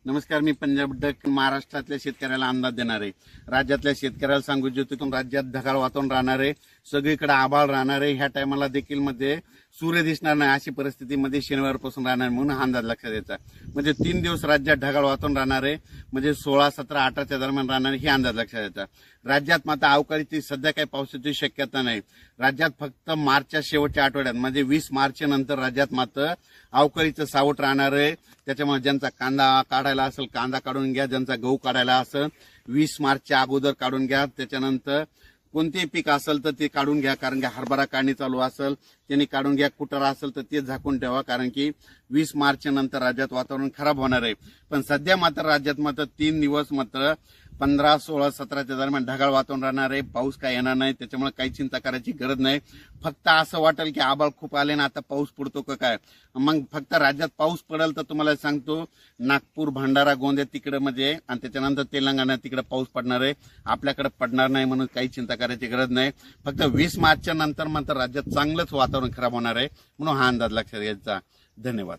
नमस्कार, मी पंजाब डक महाराष्ट्रातल्या शेतकऱ्याला अंदाज देणार आहे। राज्यातल्या शेतकऱ्याला सांगू इच्छितो की राज्यात ढगाळ वातावरण राहणार आहे, सगळीकडे आभाळ राहणार आहे। ह्या टायमाला देखील मध्ये सूर्य दिसणार नाही अशी परिस्थितीमध्ये शनिवारपासून राहणार म्हणून हा अंदाज लक्षात द्यायचा। म्हणजे 3 दिवस राज्यात ढगाळ वातावरण राहणार आहे, म्हणजे 16, 17, 18च्या दरम्यान राहणार हे अंदाज लक्षात द्यायचा। राज्यात मात्र अवकाळीची सध्या काही पावसाची शक्यता नाही। राज्यात फक्त मार्चच्या शेवटच्या आठवड्यात म्हणजे 20 मार्च नंतर राज्यात मात्र अवकाळीचं सावट राहणार आहे। त्याच्यामुळे ज्यांचा कांदा काढायला असेल कांदा काढून घ्या, ज्यांचा गहू काढायला असेल 20 मार्चच्या अगोदर काढून घ्या। त्याच्यानंतर कोणतेही पीक असेल तर ते काढून घ्या, कारण की हरभरा काढणी चालू असेल त्यांनी काढून घ्या। कुटार असेल तर ते झाकून ठेवा, कारण की 20 मार्च नंतर राज्यात वातावरण खराब होणार आहे। पण सध्या मात्र राज्यात मात्र 3 दिवस मात्र 15, 16, 17च्या दरम्यान ढगाळ वातावरण राहणार आहे। पाऊस काय येणार नाही, त्याच्यामुळे काही चिंता करायची गरज नाही। फक्त असं वाटेल की आभाळ खूप आले ना आता पाऊस पडतो का काय, मग फक्त राज्यात पाऊस पडेल तर तुम्हाला सांगतो नागपूर, भंडारा, गोंदिया तिकडे म्हणजे आणि त्याच्यानंतर तेलंगणा तिकडे पाऊस पडणार आहे, आपल्याकडे पडणार नाही म्हणून काही चिंता करायची गरज नाही। फक्त 20 मार्चच्या नंतर मात्र राज्यात चांगलंच वातावरण खराब होणार आहे म्हणून हा अंदाज लक्षात घ्यायचा। धन्यवाद।